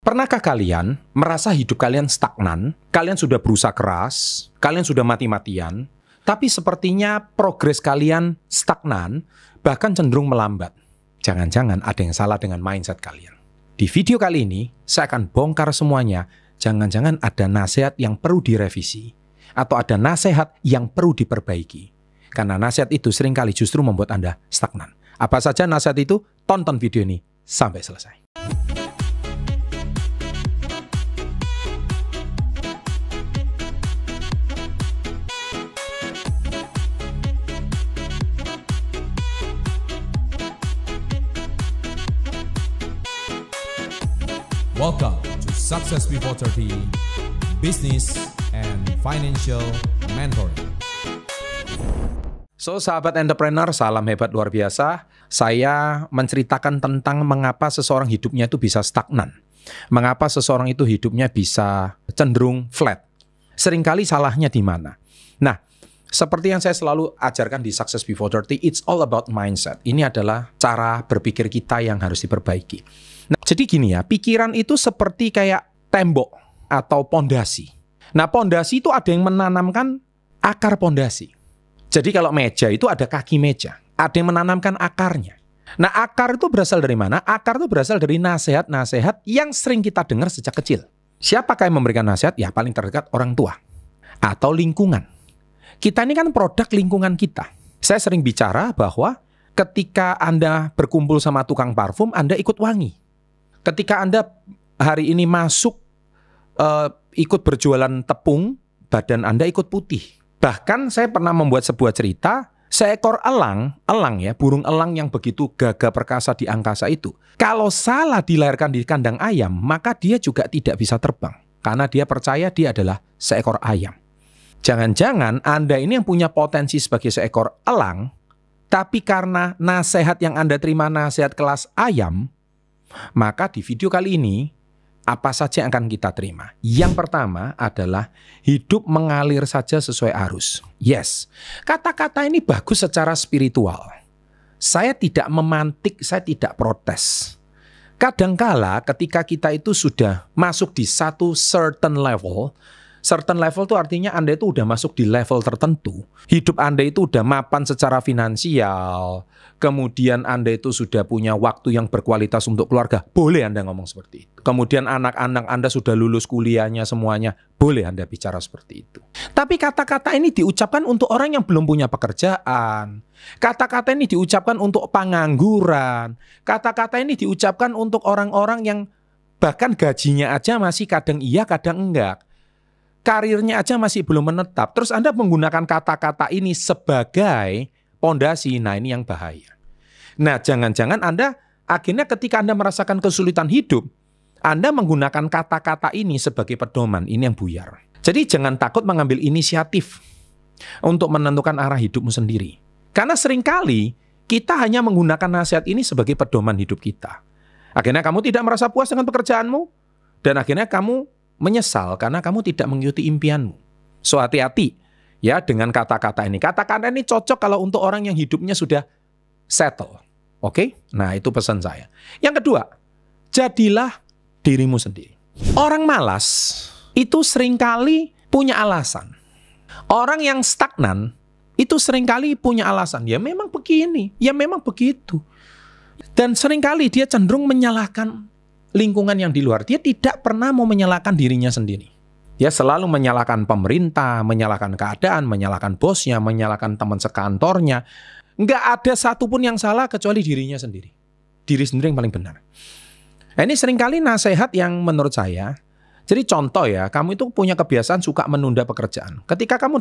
Pernahkah kalian merasa hidup kalian stagnan? Kalian sudah berusaha keras, kalian sudah mati-matian, tapi sepertinya progres kalian stagnan, bahkan cenderung melambat. Jangan-jangan ada yang salah dengan mindset kalian. Di video kali ini, saya akan bongkar semuanya. Jangan-jangan ada nasihat yang perlu direvisi, atau ada nasihat yang perlu diperbaiki. Karena nasihat itu seringkali justru membuat Anda stagnan. Apa saja nasihat itu? Tonton video ini sampai selesai. Welcome to Success Before 30 Business and Financial Mentoring. So, sahabat entrepreneur, salam hebat luar biasa. Saya menceritakan tentang mengapa seseorang hidupnya itu bisa stagnan. Mengapa seseorang itu hidupnya bisa cenderung flat. Seringkali salahnya di mana? Nah, seperti yang saya selalu ajarkan di Success Before 30, it's all about mindset. Ini adalah cara berpikir kita yang harus diperbaiki. Nah, jadi gini ya, pikiran itu seperti kayak tembok atau pondasi. Nah, pondasi itu ada yang menanamkan akar pondasi. Jadi kalau meja itu ada kaki meja, ada yang menanamkan akarnya. Nah, akar itu berasal dari mana? Akar itu berasal dari nasihat-nasihat yang sering kita dengar sejak kecil. Siapakah yang memberikan nasihat? Ya, paling terdekat orang tua atau lingkungan. Kita ini kan produk lingkungan kita. Saya sering bicara bahwa ketika Anda berkumpul sama tukang parfum, Anda ikut wangi. Ketika Anda hari ini masuk ikut berjualan tepung, badan Anda ikut putih. Bahkan saya pernah membuat sebuah cerita, seekor elang ya, burung elang yang begitu gagah perkasa di angkasa itu. Kalau salah dilahirkan di kandang ayam, maka dia juga tidak bisa terbang. Karena dia percaya dia adalah seekor ayam. Jangan-jangan Anda ini yang punya potensi sebagai seekor elang, tapi karena nasihat yang Anda terima nasihat kelas ayam, maka di video kali ini, apa saja yang akan kita terima? Yang pertama adalah hidup mengalir saja sesuai arus. Yes, kata-kata ini bagus secara spiritual. Saya tidak memantik, saya tidak protes. Kadangkala ketika kita itu sudah masuk di satu certain level itu artinya Anda itu udah masuk di level tertentu. Hidup Anda itu udah mapan secara finansial. Kemudian Anda itu sudah punya waktu yang berkualitas untuk keluarga. Boleh Anda ngomong seperti itu. Kemudian anak-anak Anda sudah lulus kuliahnya semuanya. Boleh Anda bicara seperti itu. Tapi kata-kata ini diucapkan untuk orang yang belum punya pekerjaan. Kata-kata ini diucapkan untuk pengangguran. Kata-kata ini diucapkan untuk orang-orang yang bahkan gajinya aja masih kadang iya kadang enggak. Karirnya aja masih belum menetap. Terus Anda menggunakan kata-kata ini sebagai pondasi. Nah, ini yang bahaya. Nah, jangan-jangan Anda akhirnya ketika Anda merasakan kesulitan hidup, Anda menggunakan kata-kata ini sebagai pedoman. Ini yang buyar. Jadi jangan takut mengambil inisiatif untuk menentukan arah hidupmu sendiri. Karena seringkali kita hanya menggunakan nasihat ini sebagai pedoman hidup kita. Akhirnya kamu tidak merasa puas dengan pekerjaanmu, dan akhirnya kamu menyesal karena kamu tidak mengikuti impianmu. So, hati-hati ya dengan kata-kata ini. Kata-kata ini cocok kalau untuk orang yang hidupnya sudah settle. Oke? Nah, itu pesan saya. Yang kedua, jadilah dirimu sendiri. Orang malas itu seringkali punya alasan. Orang yang stagnan itu seringkali punya alasan. Ya memang begini, ya memang begitu. Dan seringkali dia cenderung menyalahkan lingkungan yang di luar. Dia tidak pernah mau menyalahkan dirinya sendiri. Dia selalu menyalahkan pemerintah, menyalahkan keadaan, menyalahkan bosnya, menyalahkan teman sekantornya. Nggak ada satupun yang salah kecuali dirinya sendiri. Diri sendiri yang paling benar. Nah, ini seringkali nasihat yang menurut saya, jadi contoh ya, kamu itu punya kebiasaan suka menunda pekerjaan. Ketika kamu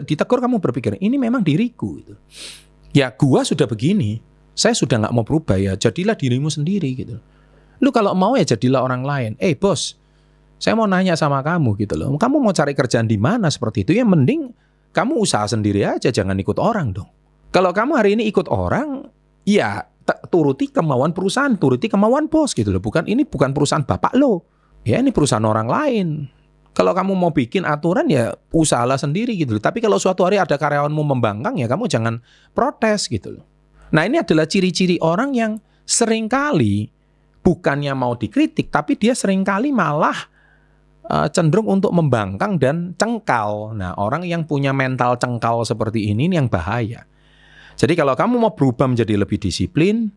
ditegur, kamu berpikir, ini memang diriku. Gitu. Ya, gua sudah begini, saya sudah nggak mau berubah ya, jadilah dirimu sendiri gitu. Lu kalau mau ya jadilah orang lain. Bos, saya mau nanya sama kamu gitu loh. Kamu mau cari kerjaan di mana seperti itu? Ya mending kamu usaha sendiri aja, jangan ikut orang dong. Kalau kamu hari ini ikut orang, ya turuti kemauan perusahaan, turuti kemauan bos gitu loh. Ini bukan perusahaan bapak lo. Ya ini perusahaan orang lain. Kalau kamu mau bikin aturan ya usahalah sendiri gitu loh. Tapi kalau suatu hari ada karyawanmu membangkang ya kamu jangan protes gitu loh. Nah, ini adalah ciri-ciri orang yang seringkali bukannya mau dikritik, tapi dia seringkali malah cenderung untuk membangkang dan cengkal. Nah, orang yang punya mental cengkal seperti ini yang bahaya. Jadi kalau kamu mau berubah menjadi lebih disiplin,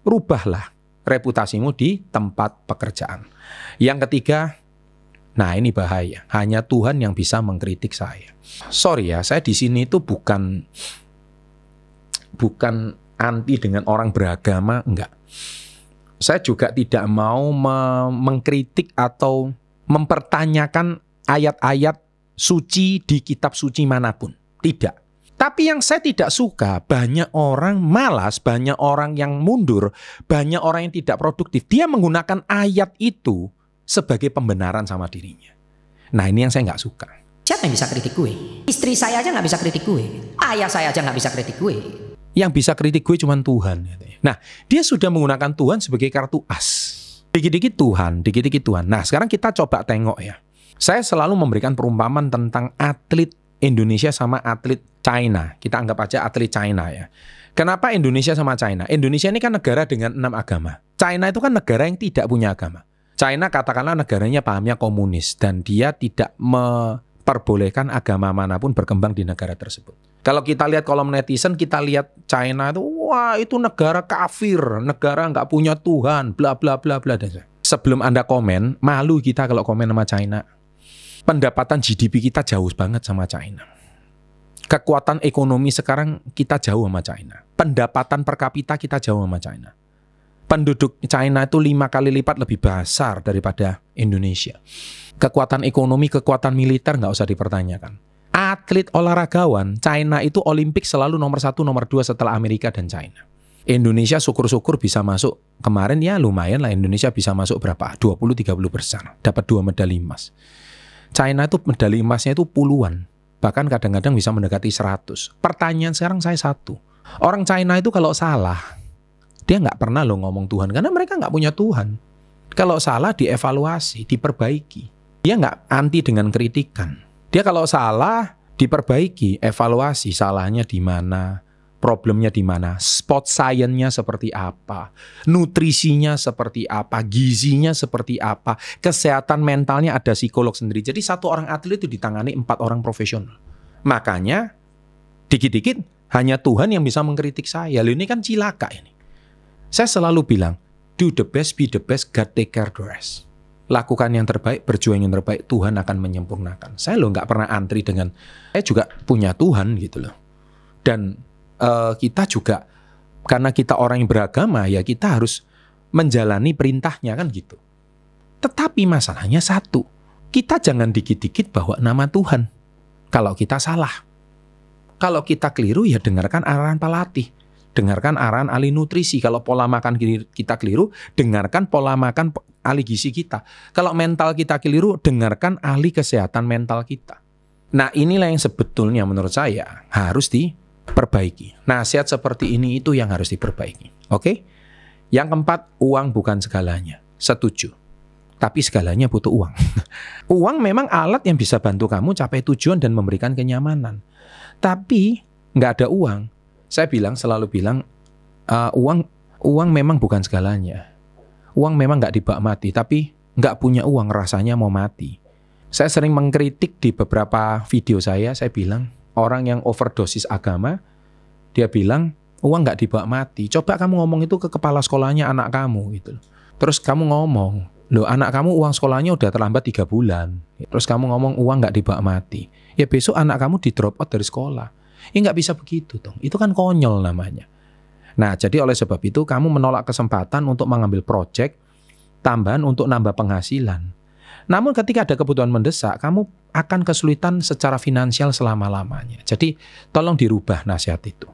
rubahlah reputasimu di tempat pekerjaan. Yang ketiga, nah ini bahaya. Hanya Tuhan yang bisa mengkritik saya. Sorry ya, saya di sini itu bukan anti dengan orang beragama, enggak. Saya juga tidak mau mengkritik atau mempertanyakan ayat-ayat suci di kitab suci manapun. Tidak. Tapi yang saya tidak suka, banyak orang malas, banyak orang yang mundur, banyak orang yang tidak produktif. Dia menggunakan ayat itu sebagai pembenaran sama dirinya. Nah, ini yang saya nggak suka. Siapa yang bisa kritik gue? Istri saya aja nggak bisa kritik gue. Ayah saya aja nggak bisa kritik gue. Yang bisa kritik gue cuma Tuhan. Nah, dia sudah menggunakan Tuhan sebagai kartu as. Dikit-dikit Tuhan, dikit-dikit Tuhan. Nah, sekarang kita coba tengok ya. Saya selalu memberikan perumpamaan tentang atlet Indonesia sama atlet China. Kita anggap aja atlet China ya. Kenapa Indonesia sama China? Indonesia ini kan negara dengan 6 agama. China itu kan negara yang tidak punya agama. China katakanlah negaranya pahamnya komunis dan dia tidak memperbolehkan agama manapun berkembang di negara tersebut. Kalau kita lihat kolom netizen, kita lihat China itu, wah itu negara kafir, negara nggak punya Tuhan, bla bla bla bla. Sebelum Anda komen, malu kita kalau komen sama China. Pendapatan GDP kita jauh banget sama China. Kekuatan ekonomi sekarang kita jauh sama China. Pendapatan per kapita kita jauh sama China. Penduduk China itu 5 kali lipat lebih besar daripada Indonesia. Kekuatan ekonomi, kekuatan militer nggak usah dipertanyakan. Atlet olahragawan, China itu Olimpik selalu nomor 1, nomor 2 setelah Amerika dan China. Indonesia syukur-syukur bisa masuk. Kemarin ya lumayan lah Indonesia bisa masuk berapa? 20-30%. Dapat 2 medali emas. China itu medali emasnya itu puluhan. Bahkan kadang-kadang bisa mendekati 100. Pertanyaan sekarang saya satu. Orang China itu kalau salah, dia nggak pernah loh ngomong Tuhan. Karena mereka nggak punya Tuhan. Kalau salah dievaluasi, diperbaiki. Dia nggak anti dengan kritikan. Dia kalau salah, diperbaiki, evaluasi salahnya di mana, problemnya di mana, spot science-nya seperti apa, nutrisinya seperti apa, gizinya seperti apa, kesehatan mentalnya ada psikolog sendiri. Jadi satu orang atlet itu ditangani 4 orang profesional. Makanya, dikit-dikit hanya Tuhan yang bisa mengkritik saya. Lalu ini kan cilaka ini. Saya selalu bilang, do the best, be the best, God take care the rest. Lakukan yang terbaik, berjuang yang terbaik, Tuhan akan menyempurnakan. Saya loh nggak pernah antri dengan, saya juga punya Tuhan gitu loh. Dan kita juga, karena kita orang yang beragama, ya kita harus menjalani perintahnya kan gitu. Tetapi masalahnya satu, kita jangan dikit-dikit bawa nama Tuhan. Kalau kita salah, kalau kita keliru ya dengarkan arahan pelatih. Dengarkan arahan ahli nutrisi. Kalau pola makan kita keliru, dengarkan pola makan ahli gizi kita. Kalau mental kita keliru, dengarkan ahli kesehatan mental kita. Nah inilah yang sebetulnya menurut saya harus diperbaiki. Nasihat seperti ini itu yang harus diperbaiki. Oke? Yang keempat, uang bukan segalanya. Setuju. Tapi segalanya butuh uang. Uang memang alat yang bisa bantu kamu capai tujuan dan memberikan kenyamanan. Tapi nggak ada uang. Saya selalu bilang, uang memang bukan segalanya. Uang memang nggak dibak mati, tapi nggak punya uang rasanya mau mati. Saya sering mengkritik di beberapa video saya bilang, orang yang overdosis agama, dia bilang, uang nggak dibak mati. Coba kamu ngomong itu ke kepala sekolahnya anak kamu. Gitu. Terus kamu ngomong, loh anak kamu uang sekolahnya udah terlambat 3 bulan. Terus kamu ngomong uang nggak dibak mati. Ya besok anak kamu di drop out dari sekolah. Ya nggak bisa begitu dong. Itu kan konyol namanya. Nah, jadi oleh sebab itu kamu menolak kesempatan untuk mengambil proyek tambahan untuk nambah penghasilan. Namun ketika ada kebutuhan mendesak, kamu akan kesulitan secara finansial selama-lamanya. Jadi tolong dirubah nasihat itu.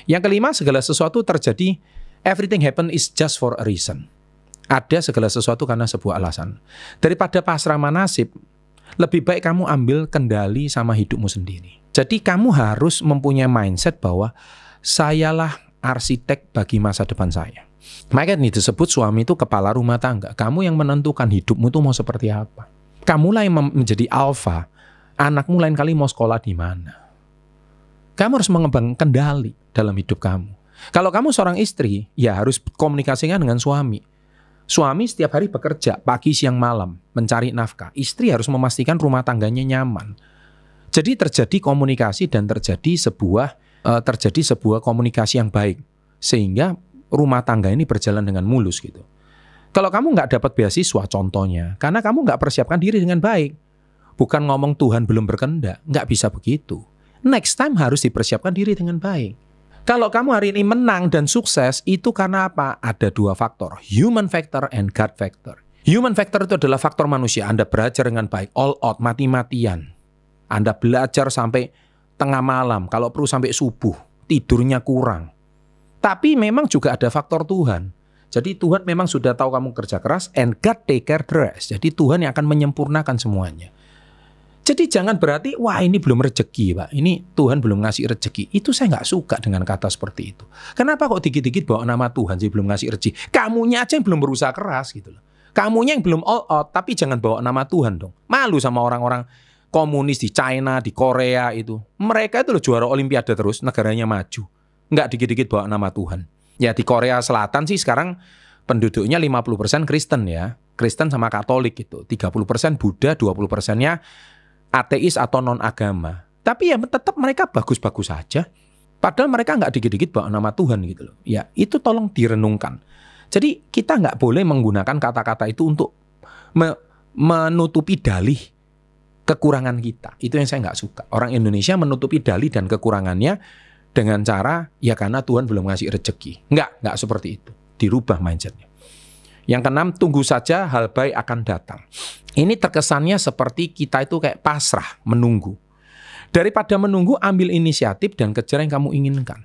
Yang kelima, segala sesuatu terjadi, everything happen is just for a reason. Ada segala sesuatu karena sebuah alasan. Daripada pasrah nasib, lebih baik kamu ambil kendali sama hidupmu sendiri. Jadi kamu harus mempunyai mindset bahwa sayalah arsitek bagi masa depan saya. Makanya ini disebut suami itu kepala rumah tangga. Kamu yang menentukan hidupmu itu mau seperti apa. Kamulah yang menjadi alfa. Anakmu lain kali mau sekolah di mana. Kamu harus mengembangkan kendali dalam hidup kamu. Kalau kamu seorang istri, ya harus komunikasikan dengan suami. Suami setiap hari bekerja, pagi, siang, malam, mencari nafkah. Istri harus memastikan rumah tangganya nyaman. Jadi terjadi komunikasi dan terjadi sebuah komunikasi yang baik. Sehingga rumah tangga ini berjalan dengan mulus gitu. Kalau kamu nggak dapat beasiswa contohnya, karena kamu nggak persiapkan diri dengan baik. Bukan ngomong Tuhan belum berkehendak, nggak bisa begitu. Next time harus dipersiapkan diri dengan baik. Kalau kamu hari ini menang dan sukses, itu karena apa? Ada dua faktor, human factor and God factor. Human factor itu adalah faktor manusia. Anda belajar dengan baik, all out, mati-matian. Anda belajar sampai tengah malam, kalau perlu sampai subuh, tidurnya kurang. Tapi memang juga ada faktor Tuhan. Jadi Tuhan memang sudah tahu kamu kerja keras, and God take care the rest. Jadi Tuhan yang akan menyempurnakan semuanya. Jadi jangan berarti, wah ini belum rezeki Pak, ini Tuhan belum ngasih rezeki. Itu saya nggak suka dengan kata seperti itu. Kenapa kok dikit-dikit bawa nama Tuhan sih belum ngasih rezeki? Kamunya aja yang belum berusaha keras gitu loh. Kamunya yang belum all out, tapi jangan bawa nama Tuhan dong. Malu sama orang-orang komunis di China, di Korea itu. Mereka itu loh juara olimpiade terus, negaranya maju. Nggak dikit-dikit bawa nama Tuhan. Ya di Korea Selatan sih sekarang penduduknya 50% Kristen ya. Kristen sama Katolik gitu. 30% Buddha, 20%-nya ateis atau non-agama. Tapi ya tetap mereka bagus-bagus saja. Padahal mereka nggak dikit-dikit bawa nama Tuhan gitu loh. Ya itu tolong direnungkan. Jadi kita nggak boleh menggunakan kata-kata itu untuk menutupi dalih kekurangan kita. Itu yang saya nggak suka. Orang Indonesia menutupi dalih dan kekurangannya dengan cara, ya karena Tuhan belum ngasih rezeki. Nggak seperti itu. Dirubah mindsetnya. Yang keenam, tunggu saja hal baik akan datang. Ini terkesannya seperti kita itu kayak pasrah, menunggu. Daripada menunggu, ambil inisiatif dan kejar yang kamu inginkan.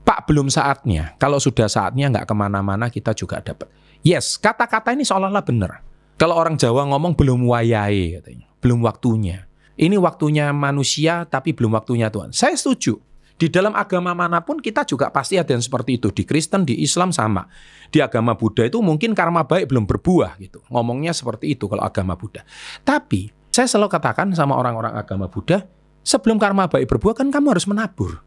Pak, belum saatnya. Kalau sudah saatnya, nggak kemana-mana, kita juga dapat. Yes, kata-kata ini seolah-olah benar. Kalau orang Jawa ngomong belum wayahe, katanya. Belum waktunya. Ini waktunya manusia, tapi belum waktunya Tuhan. Saya setuju. Di dalam agama manapun kita juga pasti ada yang seperti itu. Di Kristen, di Islam sama. Di agama Buddha itu mungkin karma baik belum berbuah gitu. Ngomongnya seperti itu kalau agama Buddha. Tapi saya selalu katakan sama orang-orang agama Buddha, sebelum karma baik berbuah kan kamu harus menabur.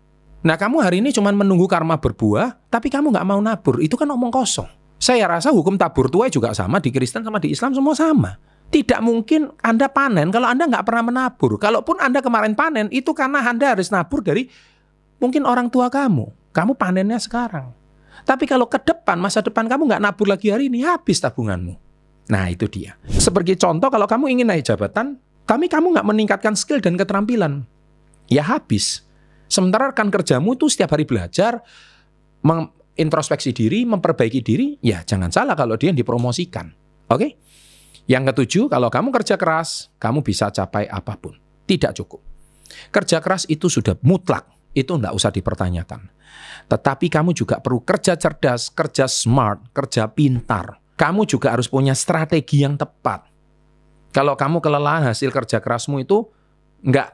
Nah kamu hari ini cuma menunggu karma berbuah, tapi kamu nggak mau nabur. Itu kan omong kosong. Saya rasa hukum tabur tuai juga sama di Kristen sama di Islam semua sama. Tidak mungkin Anda panen kalau Anda nggak pernah menabur. Kalaupun Anda kemarin panen, itu karena Anda harus nabur dari mungkin orang tua kamu panennya sekarang. Tapi kalau ke depan, masa depan kamu nggak nabur lagi hari ini, habis tabunganmu. Nah itu dia. Sebagai contoh, kalau kamu ingin naik jabatan, kamu nggak meningkatkan skill dan keterampilan, ya habis. Sementara rekan kerjamu itu setiap hari belajar, introspeksi diri, memperbaiki diri, ya jangan salah kalau dia yang dipromosikan. Oke? Yang ketujuh, kalau kamu kerja keras, kamu bisa capai apapun. Tidak cukup. Kerja keras itu sudah mutlak. Itu enggak usah dipertanyakan. Tetapi kamu juga perlu kerja cerdas, kerja smart, kerja pintar. Kamu juga harus punya strategi yang tepat. Kalau kamu kelelahan, hasil kerja kerasmu itu enggak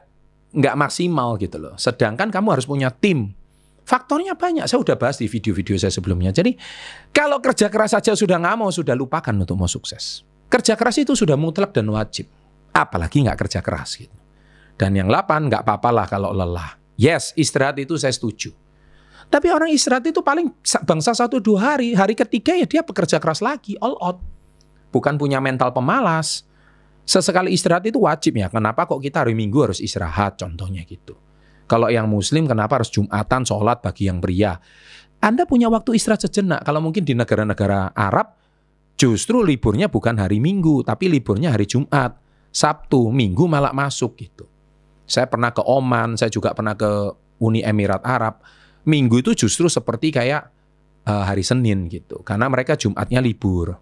maksimal gitu loh. Sedangkan kamu harus punya tim. Faktornya banyak, saya udah bahas di video-video saya sebelumnya. Jadi kalau kerja keras saja sudah nggak mau, sudah lupakan untuk mau sukses. Kerja keras itu sudah mutlak dan wajib. Apalagi nggak kerja keras gitu. Dan yang 8, nggak apa-apalah kalau lelah. Yes, istirahat itu saya setuju. Tapi orang istirahat itu paling bangsa 1-2 hari. Hari ketiga ya dia bekerja keras lagi, all out. Bukan punya mental pemalas. Sesekali istirahat itu wajib ya. Kenapa kok kita hari Minggu harus istirahat? Contohnya gitu. Kalau yang Muslim kenapa harus Jumatan, sholat bagi yang pria? Anda punya waktu istirahat sejenak. Kalau mungkin di negara-negara Arab, justru liburnya bukan hari Minggu, tapi liburnya hari Jumat, Sabtu, Minggu malah masuk gitu. Saya pernah ke Oman, saya juga pernah ke Uni Emirat Arab. Minggu itu justru seperti kayak hari Senin gitu. Karena mereka Jumatnya libur.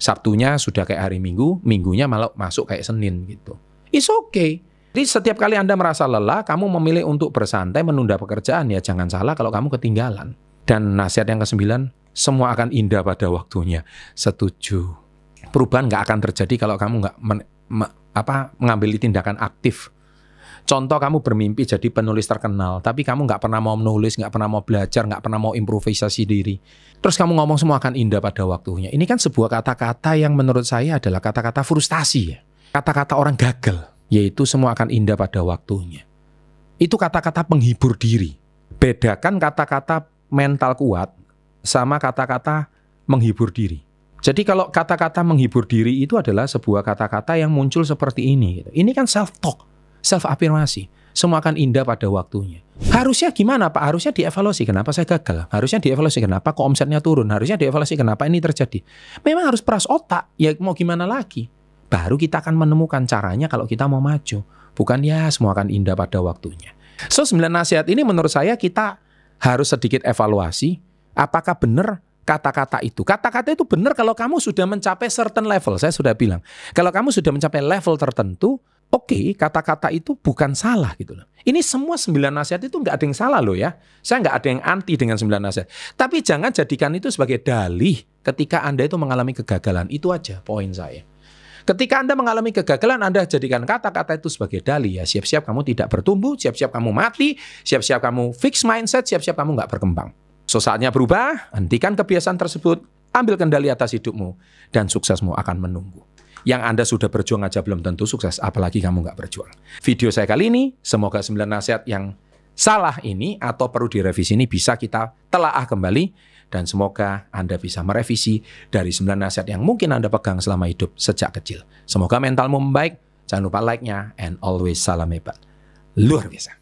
Sabtunya sudah kayak hari Minggu, Minggunya malah masuk kayak Senin gitu. It's okay. Jadi setiap kali Anda merasa lelah, kamu memilih untuk bersantai, menunda pekerjaan, ya jangan salah kalau kamu ketinggalan. Dan nasihat yang ke-9, semua akan indah pada waktunya. Setuju. Perubahan nggak akan terjadi kalau kamu nggak mengambil tindakan aktif. Contoh kamu bermimpi jadi penulis terkenal, tapi kamu nggak pernah mau menulis, nggak pernah mau belajar, nggak pernah mau improvisasi diri. Terus kamu ngomong semua akan indah pada waktunya. Ini kan sebuah kata-kata yang menurut saya adalah kata-kata frustasi ya. Kata-kata orang gagal, yaitu semua akan indah pada waktunya. Itu kata-kata penghibur diri. Bedakan kata-kata mental kuat sama kata-kata menghibur diri. Jadi kalau kata-kata menghibur diri itu adalah sebuah kata-kata yang muncul seperti ini. Ini kan self-talk, self-afirmasi. Semua akan indah pada waktunya. Harusnya gimana Pak? Harusnya dievaluasi kenapa saya gagal. Harusnya dievaluasi kenapa kok omsetnya turun. Harusnya dievaluasi kenapa ini terjadi. Memang harus peras otak. Ya mau gimana lagi. Baru kita akan menemukan caranya kalau kita mau maju. Bukan ya semua akan indah pada waktunya. So 9 nasihat ini menurut saya kita harus sedikit evaluasi. Apakah benar kata-kata itu? Kata-kata itu benar kalau kamu sudah mencapai certain level. Saya sudah bilang. Kalau kamu sudah mencapai level tertentu, oke, kata-kata itu bukan salah gitu loh. Ini semua 9 nasihat itu nggak ada yang salah loh ya. Saya nggak ada yang anti dengan 9 nasihat. Tapi jangan jadikan itu sebagai dalih ketika Anda itu mengalami kegagalan. Itu aja poin saya. Ketika Anda mengalami kegagalan, Anda jadikan kata-kata itu sebagai dalih. Ya siap-siap kamu tidak bertumbuh, siap-siap kamu mati, siap-siap kamu fix mindset, siap-siap kamu nggak berkembang. So saatnya berubah, hentikan kebiasaan tersebut, ambil kendali atas hidupmu, dan suksesmu akan menunggu. Yang Anda sudah berjuang aja belum tentu sukses, apalagi kamu nggak berjuang. Video saya kali ini, semoga 9 nasihat yang salah ini atau perlu direvisi ini bisa kita telaah kembali. Dan semoga Anda bisa merevisi dari 9 nasihat yang mungkin Anda pegang selama hidup sejak kecil. Semoga mentalmu membaik, jangan lupa like-nya, and always salam hebat. Luar biasa.